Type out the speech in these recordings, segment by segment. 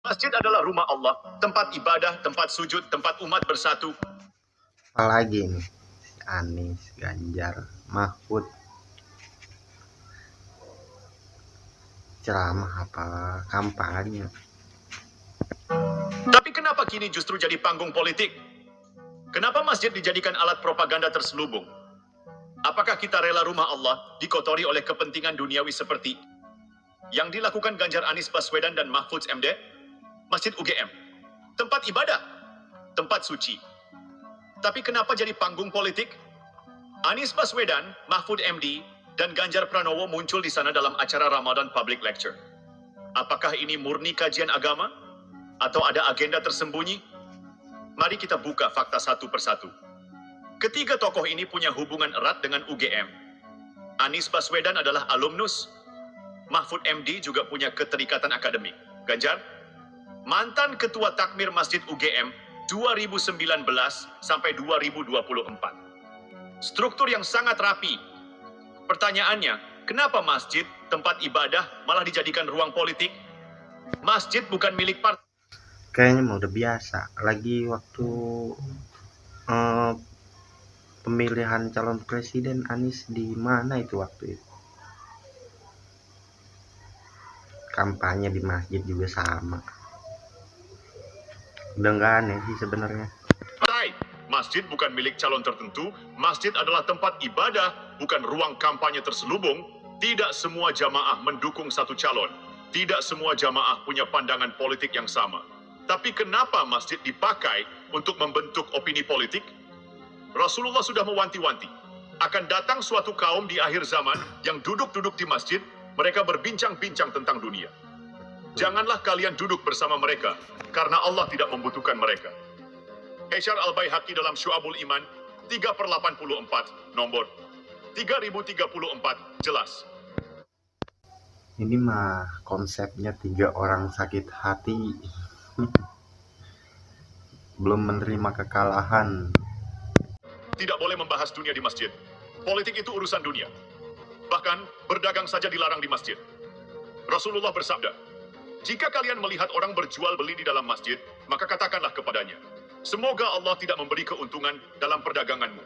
Masjid adalah rumah Allah, tempat ibadah, tempat sujud, tempat umat bersatu. Apalagi nih, Anies, Ganjar, Mahfud, ceramah apa kampanye. Tapi kenapa kini justru jadi panggung politik? Kenapa masjid dijadikan alat propaganda terselubung? Apakah kita rela rumah Allah dikotori oleh kepentingan duniawi seperti yang dilakukan Ganjar, Anies Baswedan, dan Mahfud MD? Masjid UGM, tempat ibadah, tempat suci. Tapi kenapa jadi panggung politik? Anies Baswedan, Mahfud MD, dan Ganjar Pranowo muncul di sana dalam acara Ramadan Public Lecture. Apakah ini murni kajian agama? Atau ada agenda tersembunyi? Mari kita buka fakta satu persatu. Ketiga tokoh ini punya hubungan erat dengan UGM. Anies Baswedan adalah alumnus. Mahfud MD juga punya keterikatan akademik. Ganjar, mantan ketua takmir Masjid UGM 2019 sampai 2024. Struktur yang sangat rapi. Pertanyaannya, kenapa masjid, tempat ibadah, malah dijadikan ruang politik? Masjid bukan milik partai. Kayaknya mah udah biasa. Lagi waktu pemilihan calon presiden Anies di mana itu waktu itu? Kampanye di masjid juga sama. Udah nggak aneh sih sebenarnya. Masjid bukan milik calon tertentu, masjid adalah tempat ibadah, bukan ruang kampanye terselubung. Tidak semua jamaah mendukung satu calon. Tidak semua jamaah punya pandangan politik yang sama. Tapi kenapa masjid dipakai untuk membentuk opini politik? Rasulullah sudah mewanti-wanti. Akan datang suatu kaum di akhir zaman yang duduk-duduk di masjid, mereka berbincang-bincang tentang dunia. Janganlah kalian duduk bersama mereka, karena Allah tidak membutuhkan mereka. Esyar Al-Baihaqi dalam Syu'abul Iman 3/84, nomor 3034, jelas. Ini mah konsepnya 3 orang sakit hati. Belum menerima kekalahan. Tidak boleh membahas dunia di masjid. Politik itu urusan dunia. Bahkan berdagang saja dilarang di masjid. Rasulullah bersabda, jika kalian melihat orang berjual beli di dalam masjid, maka katakanlah kepadanya, semoga Allah tidak memberi keuntungan dalam perdaganganmu.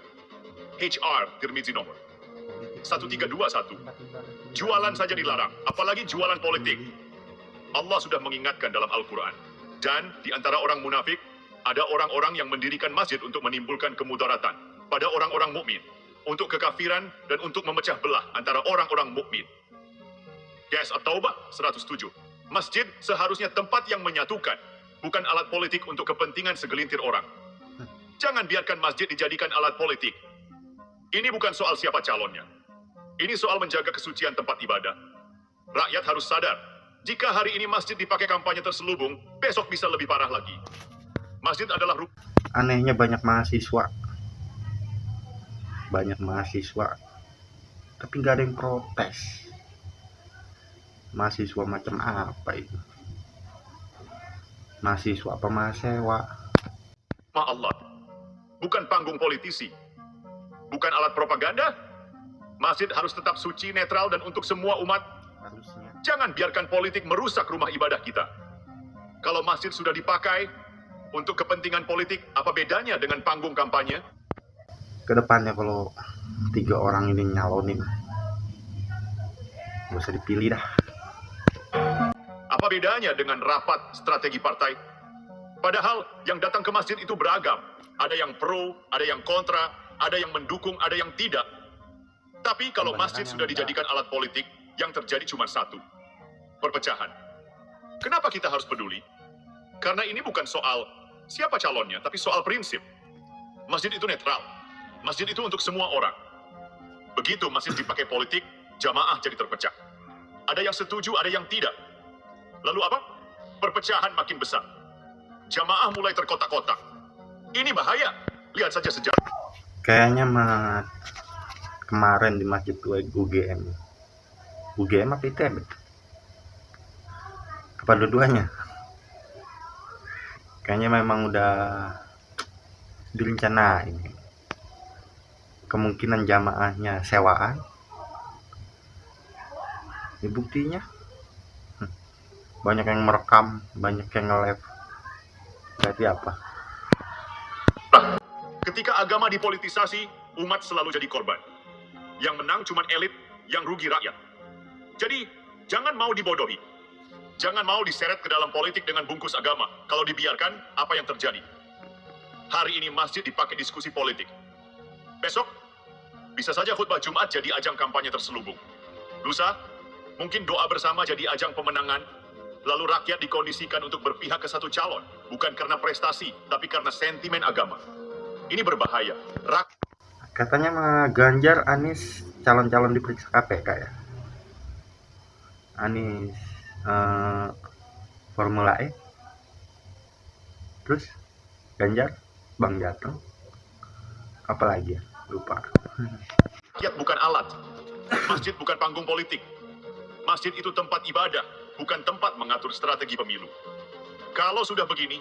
HR Tirmizi nomor 1321. Jualan saja dilarang, apalagi jualan politik. Allah sudah mengingatkan dalam Al-Quran. Dan di antara orang munafik, ada orang-orang yang mendirikan masjid untuk menimbulkan kemudaratan pada orang-orang mukmin, untuk kekafiran dan untuk memecah belah antara orang-orang mukmin. Gas At-Taubah 107. Masjid seharusnya tempat yang menyatukan, bukan alat politik untuk kepentingan segelintir orang. Jangan biarkan masjid dijadikan alat politik. Ini bukan soal siapa calonnya. Ini soal menjaga kesucian tempat ibadah. Rakyat harus sadar, jika hari ini masjid dipakai kampanye terselubung, besok bisa lebih parah lagi. Masjid adalah Anehnya banyak mahasiswa. Tapi nggak ada yang protes. Mahasiswa macam apa itu? Mahasiswa apa mahasiswa? Allah. Bukan panggung politisi. Bukan alat propaganda. Masjid harus tetap suci, netral, dan untuk semua umat. Harusnya. Jangan biarkan politik merusak rumah ibadah kita. Kalau masjid sudah dipakai untuk kepentingan politik, apa bedanya dengan panggung kampanye? Kedepannya kalau 3 orang ini nyalonin, gak usah dipilih dah. Apa bedanya dengan rapat strategi partai? Padahal yang datang ke masjid itu beragam. Ada yang pro, ada yang kontra, ada yang mendukung, ada yang tidak. Tapi kalau masjid sudah dijadikan alat politik, yang terjadi cuma satu, perpecahan. Kenapa kita harus peduli? Karena ini bukan soal siapa calonnya, tapi soal prinsip. Masjid itu netral. Masjid itu untuk semua orang. Begitu masjid dipakai politik, jamaah jadi terpecah. Ada yang setuju, ada yang tidak. Lalu apa? Perpecahan makin besar. Jamaah mulai terkotak-kotak. Ini bahaya. Lihat saja sejarah. Kayaknya mah kemarin di masjid UGM. UGM apa ITB? Apa dua-duanya? Kayaknya memang udah direncanain. Kemungkinan jamaahnya sewaan. Ini buktinya banyak yang merekam, banyak yang nge-live. Berarti apa? Ketika agama dipolitisasi, umat selalu jadi korban. Yang menang cuma elit, yang rugi rakyat. Jadi, jangan mau dibodohi. Jangan mau diseret ke dalam politik dengan bungkus agama. Kalau dibiarkan, apa yang terjadi? Hari ini masjid dipakai diskusi politik. Besok, bisa saja khutbah Jumat jadi ajang kampanye terselubung. Lusa, mungkin doa bersama jadi ajang pemenangan. Lalu rakyat dikondisikan untuk berpihak ke satu calon. Bukan karena prestasi, tapi karena sentimen agama. Ini berbahaya. Katanya mah Ganjar, Anies calon-calon diperiksa KPK ya. Anies Formula E. Terus Ganjar Bang Jateng. Apalagi ya? Lupa. Rakyat bukan alat. Masjid bukan panggung politik. Masjid itu tempat ibadah, bukan tempat mengatur strategi pemilu. Kalau sudah begini,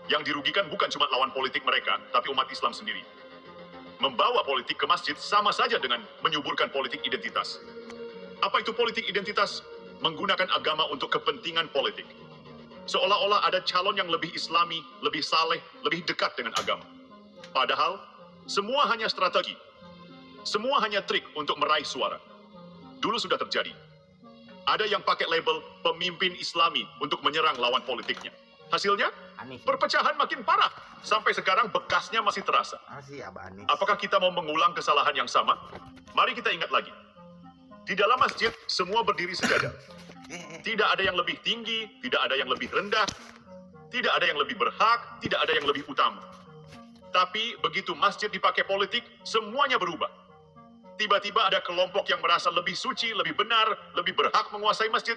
yang dirugikan bukan cuma lawan politik mereka, tapi umat Islam sendiri. Membawa politik ke masjid sama saja dengan menyuburkan politik identitas. Apa itu politik identitas? Menggunakan agama untuk kepentingan politik. Seolah-olah ada calon yang lebih islami, lebih saleh, lebih dekat dengan agama. Padahal, semua hanya strategi. Semua hanya trik untuk meraih suara. Dulu sudah terjadi. Ada yang pakai label pemimpin Islami untuk menyerang lawan politiknya. Hasilnya, Anies. perpecahan makin parah. Sampai sekarang bekasnya masih terasa. Anies. Apakah kita mau mengulang kesalahan yang sama? Mari kita ingat lagi. Di dalam masjid, semua berdiri sejajar. Tidak ada yang lebih tinggi, tidak ada yang lebih rendah, tidak ada yang lebih berhak, tidak ada yang lebih utama. Tapi begitu masjid dipakai politik, semuanya berubah. Tiba-tiba ada kelompok yang merasa lebih suci, lebih benar, lebih berhak menguasai masjid.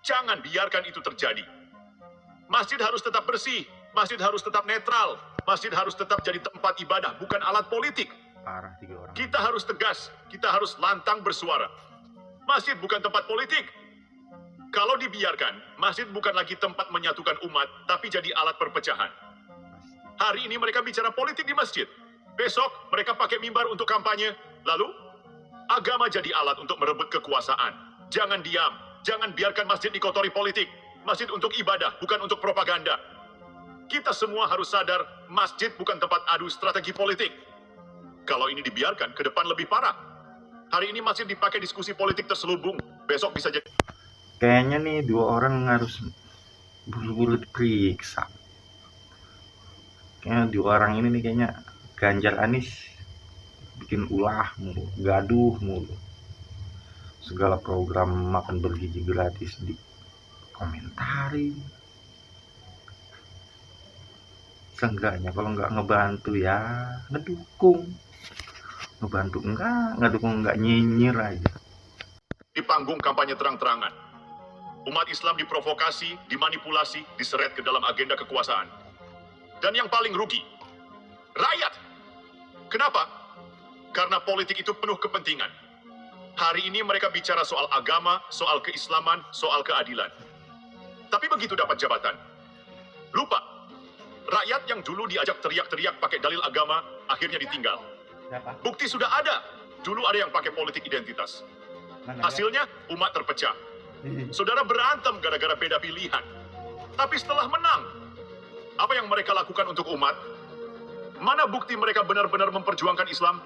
Jangan biarkan itu terjadi. Masjid harus tetap bersih, masjid harus tetap netral, masjid harus tetap jadi tempat ibadah, bukan alat politik. Parah 3 orang. Kita harus tegas, kita harus lantang bersuara. Masjid bukan tempat politik. Kalau dibiarkan, masjid bukan lagi tempat menyatukan umat, tapi jadi alat perpecahan. Hari ini mereka bicara politik di masjid. Besok mereka pakai mimbar untuk kampanye. Lalu, agama jadi alat untuk merebut kekuasaan. Jangan diam, jangan biarkan masjid dikotori politik. Masjid untuk ibadah, bukan untuk propaganda. Kita semua harus sadar, masjid bukan tempat adu strategi politik. Kalau ini dibiarkan, ke depan lebih parah. Hari ini masjid dipakai diskusi politik terselubung. Besok bisa jadi... Kayaknya nih 2 orang harus buru-buru diperiksa. Kayaknya 2 orang ini nih kayaknya Ganjar Anies bikin ulah mulu, gaduh mulu. Segala program makan bergizi gratis di komentari. Seenggaknya kalau nggak ngebantu ya ngedukung. Ngebantu enggak, ngedukung enggak, nyinyir aja. Di panggung kampanye terang-terangan. Umat Islam diprovokasi, dimanipulasi, diseret ke dalam agenda kekuasaan. Dan yang paling rugi, rakyat. Kenapa? Karena politik itu penuh kepentingan. Hari ini mereka bicara soal agama, soal keislaman, soal keadilan. Tapi begitu dapat jabatan, lupa. Rakyat yang dulu diajak teriak-teriak pakai dalil agama, akhirnya ditinggal. Bukti sudah ada. Dulu ada yang pakai politik identitas. Hasilnya, umat terpecah. Saudara berantem gara-gara beda pilihan. Tapi setelah menang, apa yang mereka lakukan untuk umat? Mana bukti mereka benar-benar memperjuangkan Islam?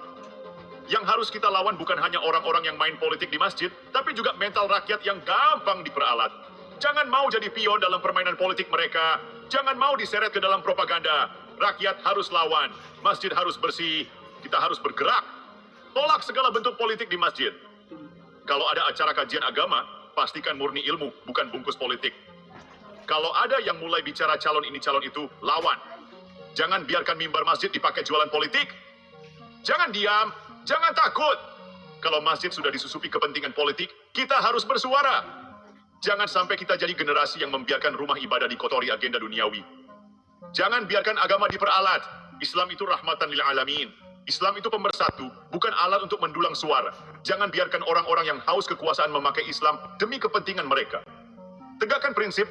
Yang harus kita lawan bukan hanya orang-orang yang main politik di masjid, tapi juga mental rakyat yang gampang diperalat. Jangan mau jadi pion dalam permainan politik mereka. Jangan mau diseret ke dalam propaganda. Rakyat harus lawan. Masjid harus bersih. Kita harus bergerak. Tolak segala bentuk politik di masjid. Kalau ada acara kajian agama, pastikan murni ilmu, bukan bungkus politik. Kalau ada yang mulai bicara calon ini calon itu, lawan. Jangan biarkan mimbar masjid dipakai jualan politik. Jangan diam, jangan takut. Kalau masjid sudah disusupi kepentingan politik, kita harus bersuara. Jangan sampai kita jadi generasi yang membiarkan rumah ibadah dikotori agenda duniawi. Jangan biarkan agama diperalat. Islam itu rahmatan lil alamin. Islam itu pemersatu, bukan alat untuk mendulang suara. Jangan biarkan orang-orang yang haus kekuasaan memakai Islam demi kepentingan mereka. Tegakkan prinsip,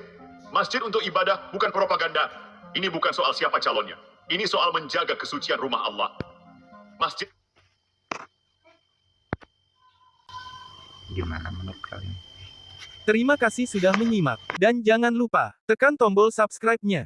masjid untuk ibadah, bukan propaganda. Ini bukan soal siapa calonnya. Ini soal menjaga kesucian rumah Allah. Masjid. Gimana menurut kalian? Terima kasih sudah menyimak. Dan jangan lupa, tekan tombol subscribe-nya.